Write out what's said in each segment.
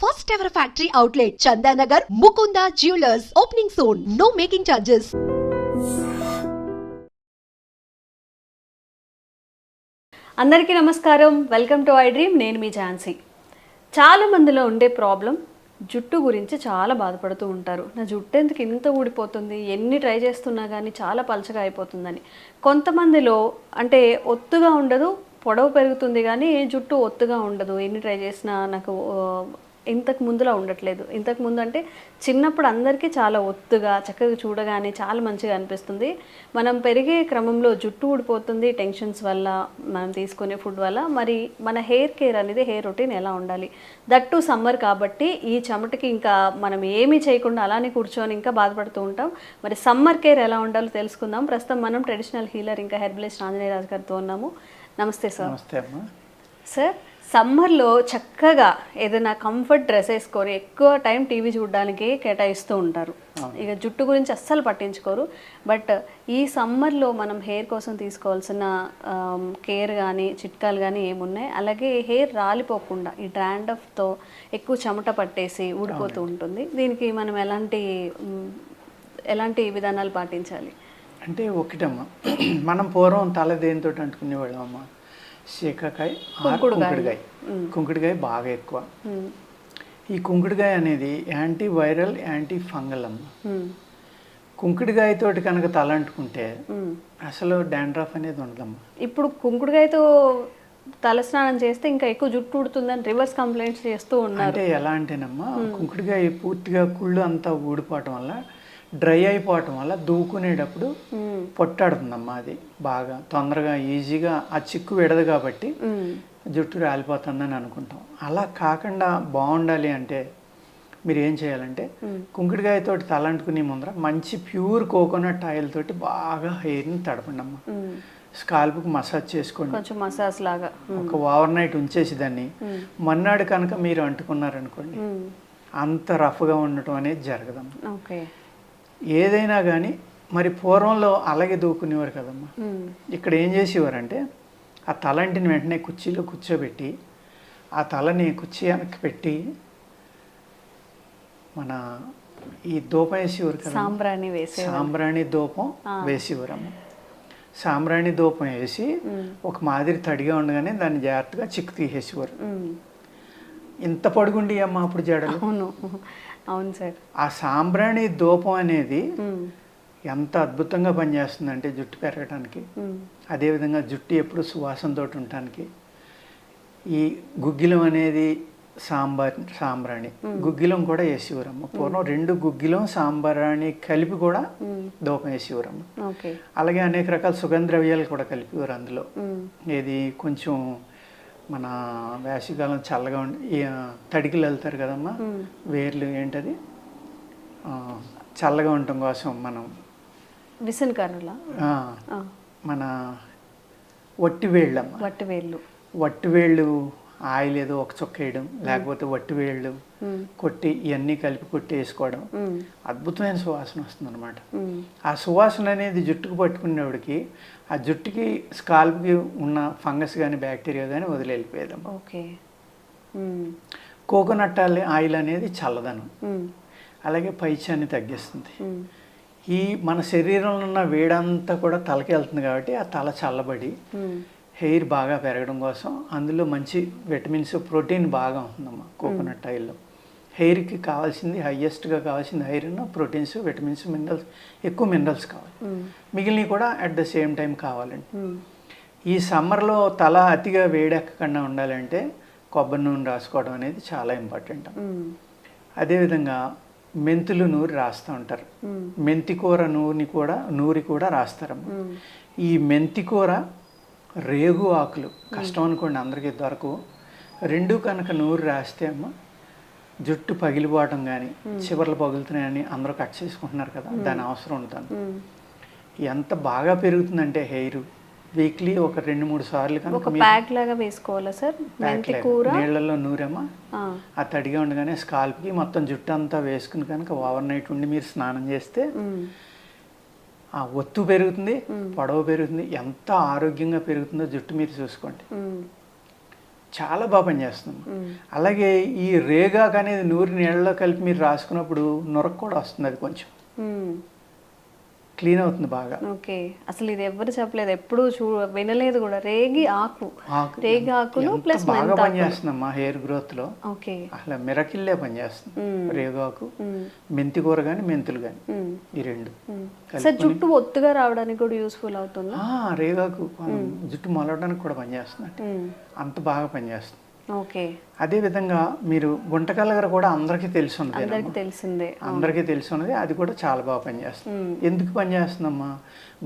First ever factory outlet, Chandanagar, Mukunda Jewelers, opening soon. No making charges. అందరికీ నమస్కారం. Welcome to I dream. నేను మీ ఝాన్సీ. చాలా మందిలో ఉండే ప్రాబ్లం జుట్టు గురించి చాలా బాధపడుతూ ఉంటారు. నా జుట్టు ఎందుకు ఇంత ఊడిపోతుంది, ఎన్ని ట్రై చేస్తున్నా కానీ చాలా పలచగా అయిపోతుందని. కొంతమందిలో అంటే ఒత్తుగా ఉండదు, పొడవు పెరుగుతుంది కానీ జుట్టు ఒత్తుగా ఉండదు. ఎన్ని ట్రై చేసినా నాకు ఇంతకు ముందులా ఉండట్లేదు. ఇంతకు ముందు అంటే చిన్నప్పుడు అందరికీ చాలా ఒత్తుగా చక్కగా చూడగానే చాలా మంచిగా అనిపిస్తుంది. మనం పెరిగే క్రమంలో జుట్టు ఊడిపోతుంది టెన్షన్స్ వల్ల, మనం తీసుకునే ఫుడ్ వల్ల. మరి మన హెయిర్ కేర్ అనేది, హెయిర్ రొటీన్ ఎలా ఉండాలి, దట్టు సమ్మర్ కాబట్టి ఈ చెమటకి ఇంకా మనం ఏమీ చేయకుండా అలానే కూర్చొని ఇంకా బాధపడుతూ ఉంటాం. మరి సమ్మర్ కేర్ ఎలా ఉండాలో తెలుసుకుందాం. ప్రస్తుతం మనం ట్రెడిషనల్ హీలర్ ఇంకా హెర్బలిస్ట్ ఆంజనేయ రాజు గారితో ఉన్నాము. నమస్తే సార్. నమస్తే అమ్మా. సార్, సమ్మర్లో చక్కగా ఏదైనా కంఫర్ట్ డ్రెస్ వేసుకొని ఎక్కువ టైం టీవీ చూడడానికి కేటాయిస్తూ ఉంటారు. ఇక జుట్టు గురించి అస్సలు పట్టించుకోరు. బట్ ఈ సమ్మర్లో మనం హెయిర్ కోసం తీసుకోవాల్సిన కేర్ కానీ చిట్కాలు కానీ ఏమున్నాయి? అలాగే హెయిర్ రాలిపోకుండా ఈ డ్రాండఫ్తో ఎక్కువ చెమట పట్టేసి ఊడిపోతూ ఉంటుంది. దీనికి మనం ఎలాంటి విధానాలు పాటించాలి? అంటే ఒకటమ్మా, మనం పూర్వం తల దేనితో అంటుకునేవాళ్ళం అమ్మా, శీకాకాయ, కుంకుడుకాయ. కుంకుడుకాయ బాగా ఎక్కువ. ఈ కుంకుడుకాయ అనేది యాంటీ వైరల్, యాంటీ ఫంగల్ అమ్మ. కుంకుడుకాయతో కనుక తల అంటుకుంటే అసలు డాండ్రఫ్ అనేది ఉండదమ్మా. ఇప్పుడు కుంకుడుకాయతో తలస్నానం చేస్తే ఇంకా ఎక్కువ జుట్టు ఉడుతుందని రివర్స్ కంప్లైంట్స్ చేస్తూ ఉన్నారు. అంటే ఎలా అంటేనమ్మా, కుంకుడుకాయ పూర్తిగా కుళ్ళు అంతా ఊడిపోవటం వల్ల, డ్రై అయిపోవటం వల్ల దూకునేటప్పుడు పొట్టాడుతుందమ్మా. అది బాగా తొందరగా ఈజీగా ఆ చిక్కు విడదు కాబట్టి జుట్టు రాలిపోతుందని అనుకుంటాం. అలా కాకుండా బాగుండాలి అంటే మీరు ఏం చేయాలంటే, కుంకుడుకాయతో తల అంటుకునే ముందర మంచి ప్యూర్ కోకోనట్ ఆయిల్ తోటి బాగా హెయిర్ని తడపండి అమ్మా. స్కాల్ప్కి మసాజ్ చేసుకోండి, కొంచెం మసాజ్ లాగా. ఒక ఓవర్ నైట్ ఉంచేసి దాన్ని మన్నాడు కనుక మీరు అంటుకున్నారనుకోండి, అంత రఫ్గా ఉండటం అనేది జరగదమ్మా. ఓకే. ఏదైనా కానీ మరి పూర్వంలో అలాగే దూకునేవారు కదమ్మా. ఇక్కడ ఏం చేసేవారంటే, ఆ తలంటిని వెంటనే కుర్చీలో కూర్చోబెట్టి ఆ తలని కుర్చీ వెనక్కి పెట్టి మన ఈ దూపం వేసేవారు కదా, సాంబ్రాణి దూపం వేసేవారమ్మ. సాంబ్రాణి దూపం వేసి ఒక మాదిరి తడిగా ఉండగానే దాన్ని జాగ్రత్తగా చిక్కు తీసేసేవారు. ఇంత పొడుగుండి అమ్మ అప్పుడు జడలు. అవును సార్. ఆ సాంబ్రాణి ధూపం అనేది ఎంత అద్భుతంగా పనిచేస్తుందంటే జుట్టు పెరగడానికి, అదేవిధంగా జుట్టు ఎప్పుడు సువాసనతో ఉండటానికి. ఈ గుగ్గిలం అనేది సాంబ్రాణి, గుగ్గిలం కూడా వేసేవారమ్మ. పూర్వం 2 గుగ్గిలం సాంబ్రాణి కలిపి కూడా ధూపం వేసేవారమ్మ. అలాగే అనేక రకాల సుగంధ ద్రవ్యాలు కూడా కలిపేవారు అందులో. ఇది కొంచెం మన వేసవికాలం చల్లగా ఉండి తడికిలు వెళ్తారు కదమ్మా, వేర్లు ఏంటది చల్లగా ఉండటం కోసం మనం మన వట్టివేళ్ళు ఆయిల్ ఏదో ఒక చుక్క వేయడం, లేకపోతే వట్టివేళ్ళు కొట్టి ఇవన్నీ కలిపి కొట్టి వేసుకోవడం, అద్భుతమైన సువాసన వస్తుంది అనమాట. ఆ సువాసన అనేది జుట్టుకు పట్టుకునేవాడికి ఆ జుట్టుకి స్కాల్ప్కి ఉన్న ఫంగస్ కానీ బ్యాక్టీరియా కానీ వదిలిపోయేదాం. ఓకే. కోకోనట్ ఆయిల్ అనేది చల్లదనం, అలాగే పైత్యాన్ని తగ్గిస్తుంది. ఈ మన శరీరంలో ఉన్న వేడంతా కూడా తలకి వెళ్తుంది కాబట్టి ఆ తల చల్లబడి హెయిర్ బాగా పెరగడం కోసం అందులో మంచి విటమిన్స్, ప్రోటీన్ బాగా ఉంటుందమ్మా కోకోనట్ ఆయిల్లో. హెయిర్కి కావాల్సింది, హైయెస్ట్గా కావాల్సింది ఐరన్, ప్రోటీన్స్, విటమిన్స్, మినరల్స్, ఎక్కువ మినరల్స్ కావాలి. మిగిలినవి కూడా అట్ ద సేమ్ టైం కావాలండి. ఈ సమ్మర్లో తల అతిగా వేడెక్కకుండా ఉండాలంటే కొబ్బరి నూనె రాసుకోవడం అనేది చాలా ఇంపార్టెంట్. అదేవిధంగా మెంతులు నూరి రాస్తూ ఉంటారు, మెంతికూర నూరి కూడా రాస్తారమ్మ. ఈ మెంతికూర, రేగు ఆకులు కష్టం అనుకోండి, అందరికీ దొరకవు. 2 కనుక నూరి రాస్తే అమ్మ జుట్టు పగిలిపోవటం కానీ, చివర్లు పగులుతున్నాయని అందరూ కట్ చేసుకుంటున్నారు కదా, దాని అవసరం ఉంటుంది. ఎంత బాగా పెరుగుతుందంటే హెయిర్ వీక్లీ ఒక 2-3 సార్లు కనుక నీళ్ళల్లో నూరమ్మా, ఆ తడిగా ఉండగానే స్కాల్ప్కి మొత్తం జుట్టు అంతా వేసుకుని కనుక ఓవర్ నైట్ ఉండి మీరు స్నానం చేస్తే ఆ ఒత్తు పెరుగుతుంది, పొడవు పెరుగుతుంది. ఎంత ఆరోగ్యంగా పెరుగుతుందో జుట్టు మీరు చూసుకోండి. చాలా బాగా పనిచేస్తుంది. అలాగే ఈ రేగాకు అనేది నూరి నీళ్ళలో కలిపి మీరు రాసుకున్నప్పుడు నురక కూడా వస్తుంది, అది కొంచెం క్లీన్ అవుతుంది బాగా. ఓకే, అసలు ఇది ఎవరు చెప్పలేదు, ఎప్పుడు వినలేదు కూడా. రేగి ఆకును ప్లస్ బాగా పనిచేస్తుందమ్మా హెయిర్ గ్రోత్ లో. ఓకే, అసలు మిరకిల్లే పనిచేస్తుంది. రేగాకు, మెంతి కూర కానీ మెంతులు కానీ, ఈ రెండు. సార్ జుట్టు ఒత్తుగా రావడానికి కూడా యూస్ఫుల్ అవుతుంది. రేగాకు జుట్టు మొలవడానికి కూడా పనిచేస్తుంది, అంత బాగా పనిచేస్తుంది. ఓకే, అదే విధంగా మీరు గుంటకలగర కూడా అందరికీ తెలిసినది, అందరికీ తెలిసినది. అది కూడా చాలా బాగా పనిచేస్తుంది. ఎందుకు పనిచేస్తుందమ్మా?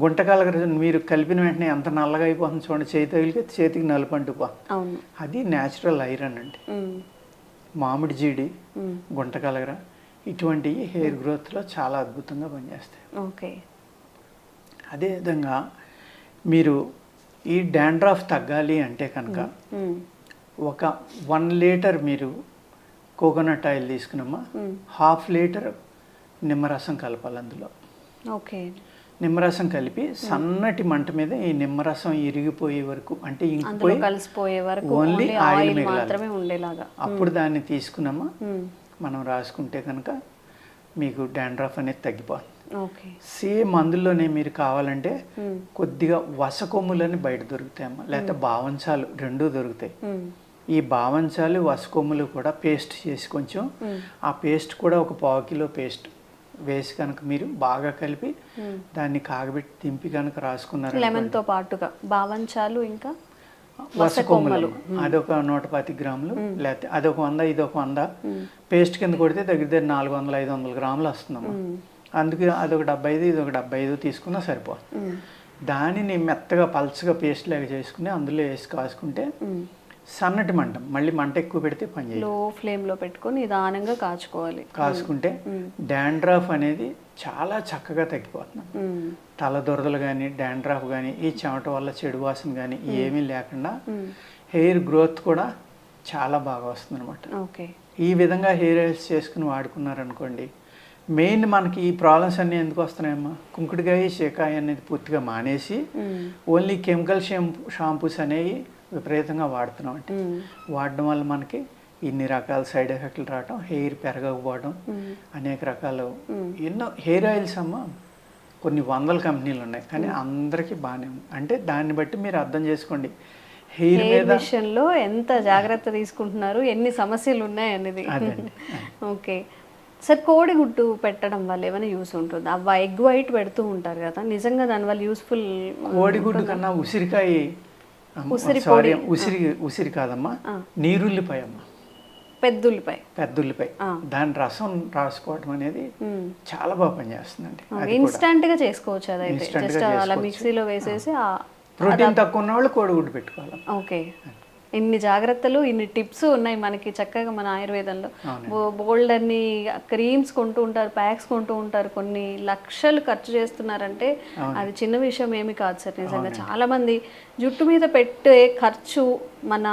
గుంటకలగర మీరు కలిపిన వెంటనే ఎంత నల్లగా అయిపోతుంది చూడండి, చేతి తగిలితే చేతికి నలుపు అంటుపోతుంది. అది న్యాచురల్ ఐరన్ అండి. మామిడి జీడి, గుంటకలగర ఇటువంటివి హెయిర్ గ్రోత్లో చాలా అద్భుతంగా పనిచేస్తాయి. ఓకే, అదేవిధంగా మీరు ఈ డాండ్రఫ్ తగ్గాలి అంటే కనుక ఒక 1 లీటర్ మీరు కోకోనట్ ఆయిల్ తీసుకున్నామా, 1/2 లీటర్ నిమ్మరసం కలపాలి అందులో. ఓకే, నిమ్మరసం కలిపి సన్నటి మంట మీద ఈ నిమ్మరసం ఇరిగిపోయే వరకు, అంటే ఇంకిపోయి కలిసిపోయే వరకు ఓన్లీ ఆయిల్ మిగలాలి ఉండేలాగా. అప్పుడు దాన్ని తీసుకున్నామా మనం రాసుకుంటే కనుక మీకు డాండ్రఫ్ అనేది తగ్గిపోతుంది. సేమ్ అందులోనే మీరు కావాలంటే కొద్దిగా వసకొమ్ములని బయట దొరుకుతాయమ్మా, లేకపోతే బావంచాలు రెండూ దొరుకుతాయి. ఈ బావంచాలు వసకొమ్ములు కూడా పేస్ట్ చేసి కొంచెం, ఆ పేస్ట్ కూడా ఒక 1/4 కిలో పేస్ట్ వేసి కనుక మీరు బాగా కలిపి దాన్ని కాగబెట్టి దింపి కనుక రాసుకున్నారు, లెమన్తో పాటుగా బావంచాలు ఇంకా వసకొమ్ములు అదొక 110 గ్రాములు, లేకపోతే అదొక 100 ఇదొక 100 పేస్ట్ కింద కొడితే దగ్గర 400-500 గ్రాములు వస్తుందమ్మా. అందుకే అదొక 75 ఇదొక 75 తీసుకున్నా సరిపోతుంది. దానిని మెత్తగా పల్చగా పేస్ట్ లాగా చేసుకుని అందులో వేసి కాసుకుంటే సన్నటి మంట, మళ్ళీ మంట ఎక్కువ పెడితే పని చేయదు, లో ఫ్లేమ్లో పెట్టుకొని నిదానంగా కాచుకోవాలి. కాసుకుంటే డాండ్రఫ్ అనేది చాలా చక్కగా తగ్గిపోతుంది. తల దురదలు కానీ డాండ్రఫ్ కానీ ఈ చెమట వల్ల చెడు వాసన కానీ ఏమీ లేకుండా హెయిర్ గ్రోత్ కూడా చాలా బాగా వస్తుంది అనమాట. ఓకే, ఈ విధంగా హెయిర్ ఆయిల్స్ చేసుకుని వాడుకున్నారనుకోండి, మెయిన్ మనకి ఈ ప్రాబ్లమ్స్ అన్నీ ఎందుకు వస్తున్నాయమ్మా, కుంకుడుకాయ షేకాయ అనేది పూర్తిగా మానేసి ఓన్లీ కెమికల్ షాంపూస్ అనేవి విపరీతంగా వాడుతున్నాం. అంటే వాడడం వల్ల మనకి ఇన్ని రకాల సైడ్ ఎఫెక్ట్లు రావటం, హెయిర్ పెరగకపోవడం, అనేక రకాలు ఎన్నో హెయిర్ ఆయిల్స్ అమ్మ కొన్ని 100 కంపెనీలు ఉన్నాయి, కానీ అందరికీ బాగానే ఉంది. అంటే దాన్ని బట్టి మీరు అర్థం చేసుకోండి హెయిర్ విషయంలో ఎంత జాగ్రత్త తీసుకుంటున్నారు, ఎన్ని సమస్యలు ఉన్నాయి అనేది. ఓకే సార్, కోడిగుడ్డు పెట్టడం వల్ల ఏమైనా యూస్ ఉంటుంది? అవ్వ ఎగ్ వైట్ పెడుతూ ఉంటారు కదా, నిజంగా దానివల్ల యూస్ఫుల్? కోడిగుడ్డు కన్నా ఉసిరికాయ, ఉసిరి కాదమ్మా, నీరుల్లిపాయ అమ్మా, పెద్దుల్లిపాయ దాని రసం రాసుకోవడం అనేది చాలా బాగా పనిచేస్తుందండి. ఇన్స్టంట్ గా చేసుకోవచ్చు, అదైతే జస్ట్ అలా మిక్సీలో వేసేసి. ప్రోటీన్ తక్కువ ఉన్న వాళ్ళు కోడిగుడ్డు పెట్టుకోవాలి. ఓకే, ఇన్ని జాగ్రత్తలు, ఇన్ని టిప్స్ ఉన్నాయి మనకి చక్కగా మన ఆయుర్వేదంలో. బోల్డ్ అన్ని క్రీమ్స్ కొంటూ ఉంటారు, ప్యాక్స్ కొంటూ ఉంటారు, కొన్ని లక్షలు ఖర్చు చేస్తున్నారంటే అది చిన్న విషయం ఏమి కాదు సార్. నిజంగా చాలా మంది జుట్టు మీద పెట్టే ఖర్చు, మన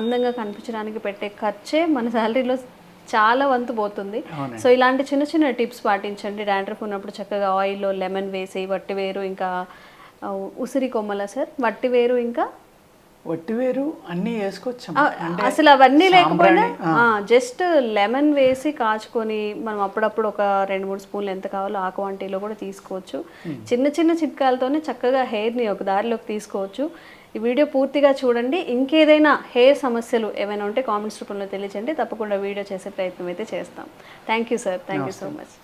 అందంగా కనిపించడానికి పెట్టే ఖర్చే మన శాలరీలో చాలా వంతు పోతుంది. సో ఇలాంటి చిన్న చిన్న టిప్స్ పాటించండి. డాండ్రఫ్ ఉన్నప్పుడు చక్కగా ఆయిల్లో లెమన్ వేసి, వట్టివేరు ఇంకా ఉసిరి కొమ్మల సార్, వట్టివేరు ఇంకా వట్టివేరు అన్నీ వేసుకోవచ్చు. అసలు అవన్నీ లేకపోయినా జస్ట్ లెమన్ వేసి కాచుకొని మనం అప్పుడప్పుడు ఒక 2-3 స్పూన్లు ఎంత కావాలో ఆ క్వాంటిటీలో కూడా తీసుకోవచ్చు. చిన్న చిన్న చిట్కాలతోనే చక్కగా హెయిర్ని ఒక దారిలోకి తీసుకోవచ్చు. ఈ వీడియో పూర్తిగా చూడండి. ఇంకేదైనా హెయిర్ సమస్యలు ఏమైనా ఉంటే కామెంట్స్ రూపంలో తెలియజేయండి, తప్పకుండా వీడియో చేసే ప్రయత్నం అయితే చేస్తాం. Thank you sir, thank you so much.